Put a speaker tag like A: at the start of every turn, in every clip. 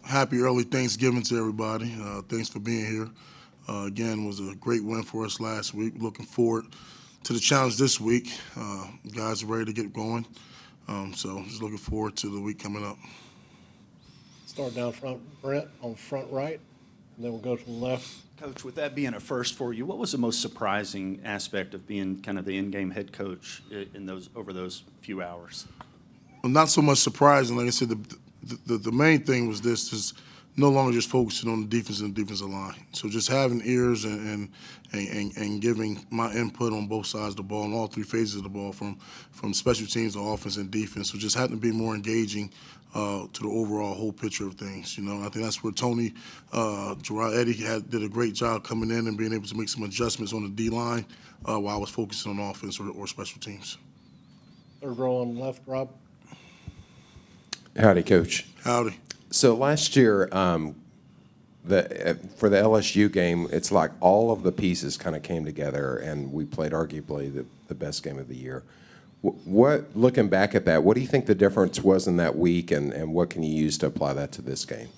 A: Happy early Thanksgiving to everybody. Thanks for being here. Again, it was a great win for us last week. Looking forward to the challenge this week. Guys are ready to get going. So just looking forward to the week coming up.
B: Start down front, Brent, on front right, and then we'll go to the left.
C: Coach, with that being a first for you, what was the most surprising aspect of being kind of the in-game head coach over those few hours?
A: Well, not so much surprising. Like I said, the main thing was this is no longer just focusing on the defense and the defensive line. So just having ears and giving my input on both sides of the ball and all three phases of the ball from special teams to offense and defense. So just having to be more engaging to the overall whole picture of things. I think that's where Tony Eddie did a great job coming in and being able to make some adjustments on the D-line while I was focusing on offense or special teams.
B: Third row on the left, Rob.
D: Howdy, Coach.
A: Howdy.
D: So last year, for the LSU game, it's like all of the pieces kind of came together, and we played arguably the best game of the year. Looking back at that, what do you think the difference was in that week, and what can you use to apply that to this game?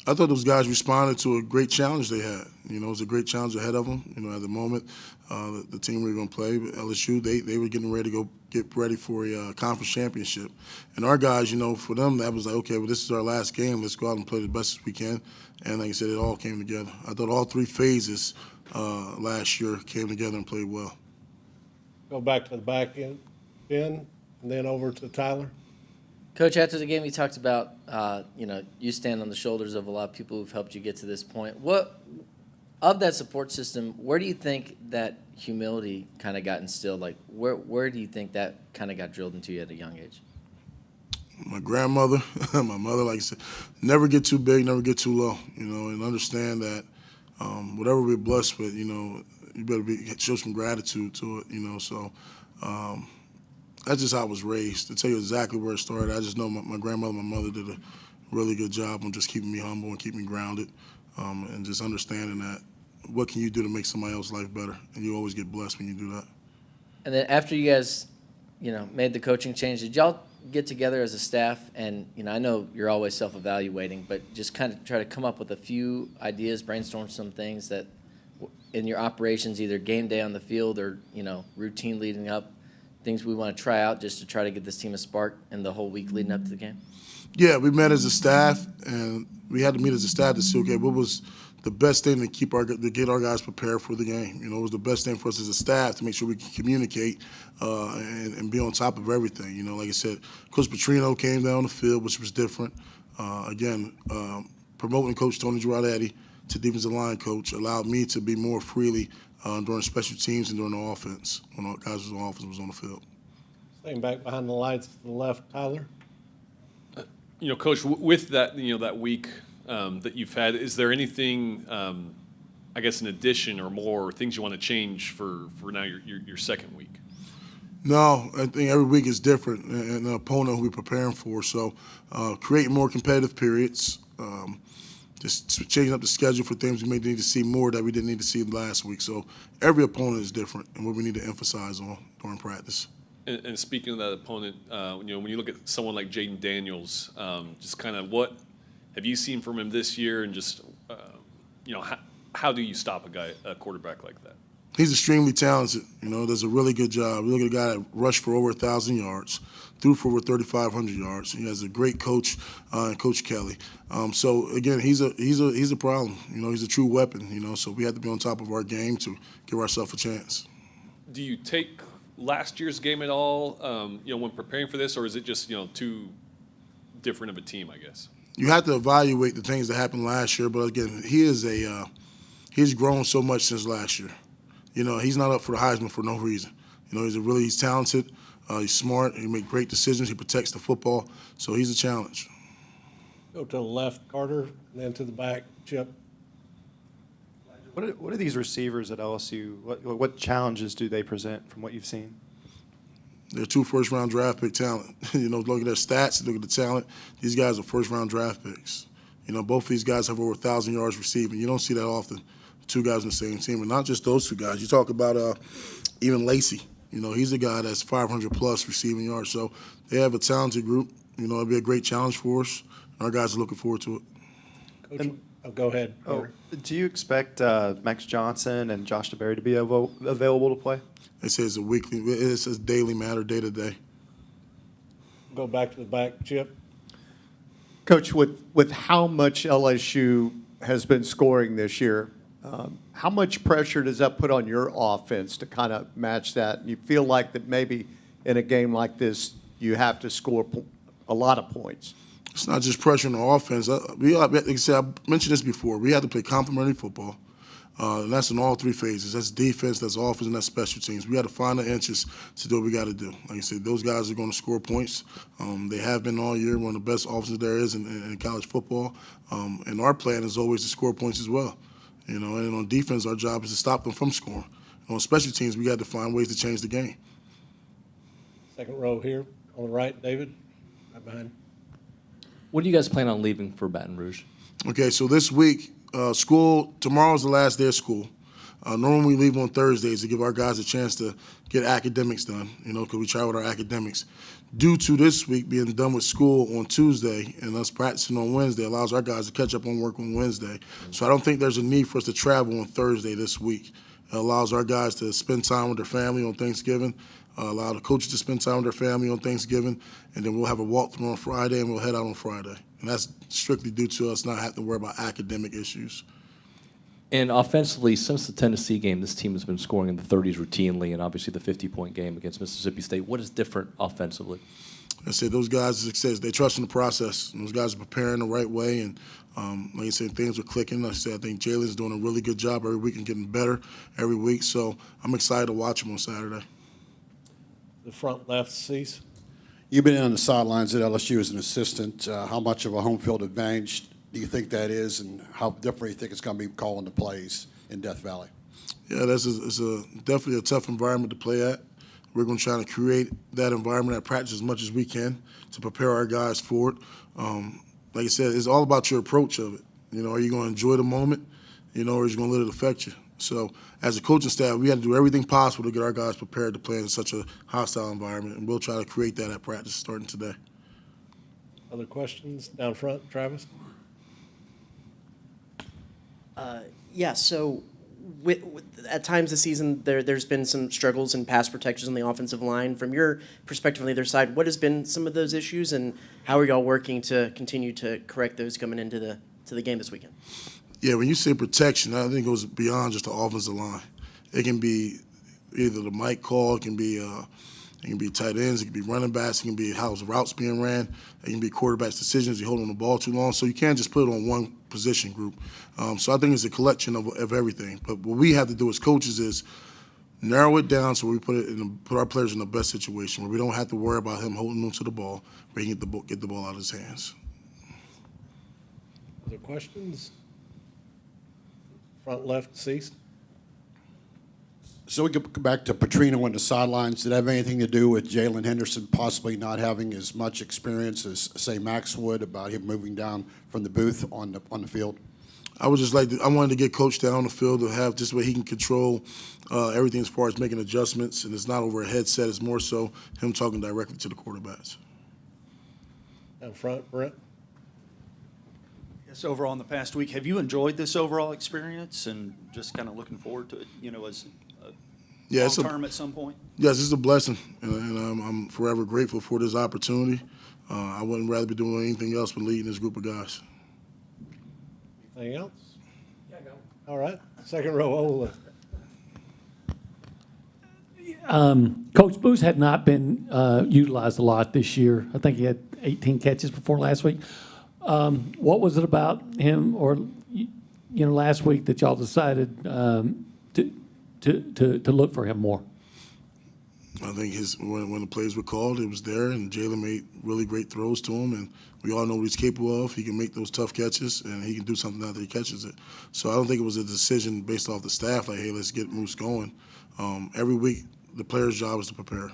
A: I thought those guys responded to a great challenge they had. It was a great challenge ahead of them. At the moment, the team we were going to play, LSU, they were getting ready to go get ready for a conference championship. And our guys, for them, that was like, okay, well, this is our last game. Let's go out and play the best as we can. And like I said, it all came together. I thought all three phases last year came together and played well.
B: Go back to the back end, Ben, and then over to Tyler.
E: Coach, after the game, you talked about, you stand on the shoulders of a lot of people who've helped you get to this point. Of that support system, where do you think that humility kind of got instilled? Like, where do you think that kind of got drilled into you at a young age?
A: My grandmother, my mother, like I said, never get too big, never get too low, and understand that whatever we're blessed with, you better show some gratitude to it, so that's just how I was raised. To tell you exactly where it started, I just know my grandmother, my mother did a really good job on just keeping me humble and keeping me grounded and just understanding that what can you do to make somebody else's life better? And you always get blessed when you do that.
E: And then after you guys, made the coaching change, did y'all get together as a staff? And, I know you're always self-evaluating, but just kind of try to come up with a few ideas, brainstorm some things that in your operations, either game day on the field or, routine leading up, things we want to try out just to try to get this team a spark in the whole week leading up to the game?
A: Yeah, we met as a staff, and we had to meet as a staff to see, okay, what was the best thing to get our guys prepared for the game. It was the best thing for us as a staff to make sure we can communicate and be on top of everything. Like I said, Coach Petrino came down the field, which was different. Promoting Coach Tony Girardetti to defensive line coach allowed me to be more freely during special teams and during the offense when our guys was on offense was on the field.
B: Staying back behind the lights to the left, Tyler.
F: Coach, with that, that week that you've had, is there anything, I guess, in addition or more things you want to change for now your second week?
A: No, I think every week is different, and the opponent who we're preparing for. So, creating more competitive periods, just changing up the schedule for things we may need to see more that we didn't need to see last week. So, every opponent is different, and what we need to emphasize on during practice.
F: And speaking of that opponent, when you look at someone like Jaden Daniels, just kind of what have you seen from him this year, and just how do you stop a quarterback like that?
A: He's extremely talented. Does a really good job. We look at a guy that rushed for over 1,000 yards, threw for over 3,500 yards. He has a great coach, Coach Kelly. So again, he's a problem. He's a true weapon. So we have to be on top of our game to give ourselves a chance.
F: Do you take last year's game at all, when preparing for this, or is it just too different of a team, I guess?
A: You have to evaluate the things that happened last year, but again, he's grown so much since last year. He's not up for the Heisman for no reason. He's talented, he's smart, he makes great decisions, he protects the football, so he's a challenge.
B: Go to the left, Carter, and then to the back, Chip.
G: What are these receivers at LSU? What challenges do they present from what you've seen?
A: They're 2 first-round draft pick talent. Look at their stats, look at the talent. These guys are first-round draft picks. Both of these guys have over 1,000 yards receiving. You don't see that often, 2 guys on the same team. And not just those 2 guys. You talk about even Lacey. He's a guy that's 500-plus receiving yards. So they have a talented group. It'll be a great challenge for us. Our guys are looking forward to it.
B: Coach, go ahead.
G: Oh,
B: Henry.
G: do you expect Max Johnson and Josh DeBerry to be available to play?
A: They say it's a daily matter, day to day.
B: Go back to the back, Chip.
H: Coach, with how much LSU has been scoring this year, how much pressure does that put on your offense to kind of match that? You feel like that maybe in a game like this, you have to score a lot of points.
A: It's not just pressure on the offense. Like I said, I mentioned this before. We have to play complementary football, and that's in all three phases. That's defense, that's offense, and that's special teams. We got to find the inches to do what we got to do. Like I said, those guys are going to score points. They have been all year, one of the best offenses there is in college football. And our plan is always to score points as well. And on defense, our job is to stop them from scoring. And on special teams, we got to find ways to change the game.
B: Second row here on the right, David, right behind.
I: When do you guys plan on leaving for Baton Rouge?
A: Okay, so this week, tomorrow's the last day of school. Normally we leave on Thursdays to give our guys a chance to get academics done, because we try with our academics. Due to this week being done with school on Tuesday and us practicing on Wednesday allows our guys to catch up on work on Wednesday. So I don't think there's a need for us to travel on Thursday this week. It allows our guys to spend time with their family on Thanksgiving, allow the coaches to spend time with their family on Thanksgiving, and then we'll have a walkthrough on Friday and we'll head out on Friday. And that's strictly due to us not having to worry about academic issues.
I: And offensively, since the Tennessee game, this team has been scoring in the 30s routinely, and obviously the 50-point game against Mississippi State. What is different offensively?
A: I said those guys, as I said, they trust in the process. And those guys are preparing the right way, and like I said, things are clicking. Like I said, I think Jalen's doing a really good job every week and getting better every week. So I'm excited to watch him on Saturday.
B: The front left, Cease.
J: You've been on the sidelines at LSU as an assistant. How much of a home field advantage do you think that is, and how different do you think it's going to be calling the plays in Death Valley?
A: Yeah, it's definitely a tough environment to play at. We're going to try to create that environment at practice as much as we can to prepare our guys for it. Like I said, it's all about your approach of it. Are you going to enjoy the moment, or are you going to let it affect you? So as a coaching staff, we had to do everything possible to get our guys prepared to play in such a hostile environment, and we'll try to create that at practice starting today.
B: Other questions down front, Travis?
K: Yeah, so at times this season, there's been some struggles in pass protections on the offensive line. From your perspective on either side, what has been some of those issues, and how are y'all working to continue to correct those coming into the game this weekend?
A: Yeah, when you say protection, I think it goes beyond just the offensive line. It can be either the mic call, it can be tight ends, it can be running backs, it can be how the routes being ran, it can be quarterback's decisions, you hold on the ball too long. So you can't just put it on one position group. So I think it's a collection of everything. But what we have to do as coaches is narrow it down so we put our players in the best situation where we don't have to worry about him holding on to the ball, where he can get the ball out of his hands.
B: Other questions? Front left, Cease.
J: So we go back to Petrino on the sidelines. Did that have anything to do with Jalen Henderson possibly not having as much experience as, say, Max would, about him moving down from the booth on the field?
A: I wanted to get Coach down on the field to have just where he can control everything as far as making adjustments, and it's not over a headset. It's more so him talking directly to the quarterbacks.
B: Down front, Brent.
C: Yes, overall in the past week, have you enjoyed this overall experience and just kind of looking forward to it, as long term at some point?
A: Yes, it's a blessing, and I'm forever grateful for this opportunity. I wouldn't rather be doing anything else but leading this group of guys.
B: Anything else? Yeah, go. All right. Second row, Ola.
L: Coach Booth had not been utilized a lot this year. I think he had 18 catches before last week. What was it about him, or last week, that y'all decided to look for him more?
A: I think when the plays were called, it was there, and Jalen made really great throws to him, and we all know what he's capable of. He can make those tough catches, and he can do something after he catches it. So I don't think it was a decision based off the staff, like, hey, let's get Moose going. Every week, the player's job is to prepare,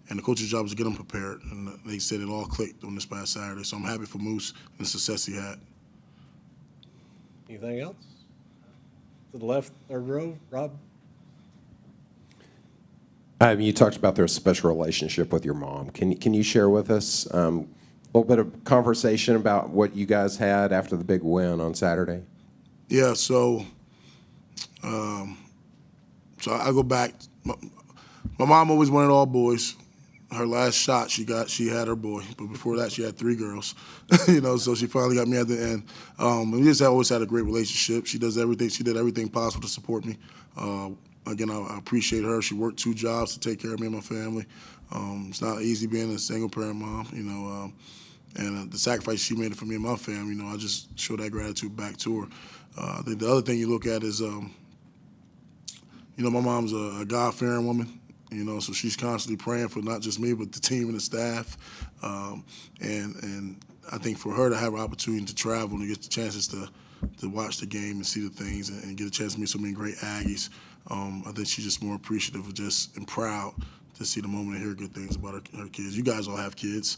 A: and the coach's job is to get them prepared, and they said it all clicked on this past Saturday. So I'm happy for Moose and the success he had.
B: Anything else? To the left, third row, Rob.
D: You talked about their special relationship with your mom. Can you share with us little bit of conversation about what you guys had after the big win on Saturday?
A: Yeah, so I go back. My mom always wanted all boys. Her last shot, she had her boy, but before that, she had 3 girls. So she finally got me at the end. And we just always had a great relationship. She did everything possible to support me. Again, I appreciate her. She worked 2 jobs to take care of me and my family. It's not easy being a single parent mom, and the sacrifice she made for me and my family. I just show that gratitude back to her. I think the other thing you look at is, my mom's a God-fearing woman. So she's constantly praying for not just me, but the team and the staff. And I think for her to have an opportunity to travel and get the chances to watch the game and see the things and get a chance to meet so many great Aggies, I think she's just more appreciative and proud to see the moment and hear good things about her kids. You guys all have kids,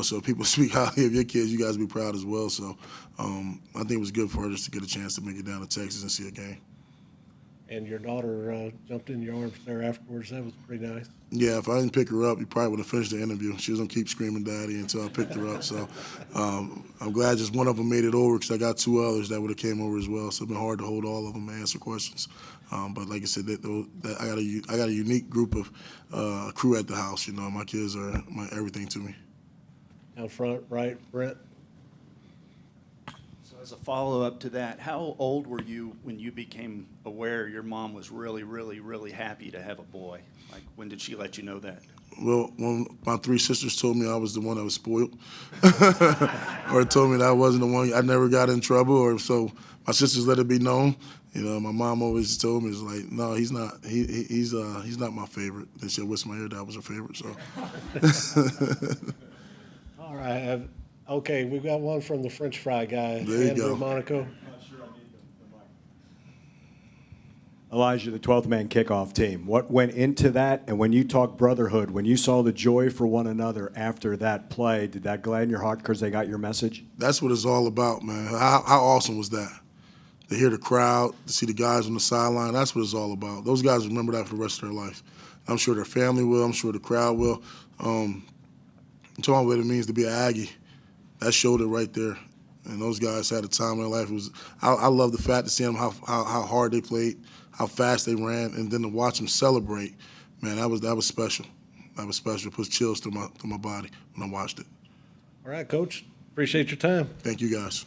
A: so people speak highly of your kids. You guys be proud as well. So I think it was good for her just to get a chance to make it down to Texas and see a game.
B: And your daughter jumped in your arms there afterwards. That was pretty nice.
A: Yeah, if I didn't pick her up, you probably would have finished the interview. She was going to keep screaming daddy until I picked her up. So I'm glad just one of them made it over because I got 2 others that would have came over as well. So it's been hard to hold all of them and answer questions. But like I said, I got a unique group of crew at the house. My kids are everything to me.
B: Down front, right, Brent?
C: As a follow-up to that, how old were you when you became aware your mom was really, really, really happy to have a boy? Like, when did she let you know that?
A: Well, when my 3 sisters told me I was the one that was spoiled, or told me that I wasn't the one, I never got in trouble, or so my sisters let it be known. My mom always told me, it's like, no, he's not. He's not my favorite. Then she'll whisper my ear that I was her favorite. So.
B: All right. Okay, we've got one from the French fry guy,
A: There you
B: Andrew
A: go.
B: Monaco.
M: Elijah, the 12th man kickoff team. What went into that? And when you talk brotherhood, when you saw the joy for one another after that play, did that gladden your heart because they got your message?
A: That's what it's all about, man. How awesome was that? To hear the crowd, to see the guys on the sideline, that's what it's all about. Those guys remember that for the rest of their life. I'm sure their family will. I'm sure the crowd will. I'm talking about what it means to be an Aggie. That showed it right there. And those guys had a time in their life. I love the fact to see them how hard they played, how fast they ran, and then to watch them celebrate. Man, that was special. That was special. It puts chills through my body when I watched it.
B: All right, Coach. Appreciate your time.
A: Thank you, guys.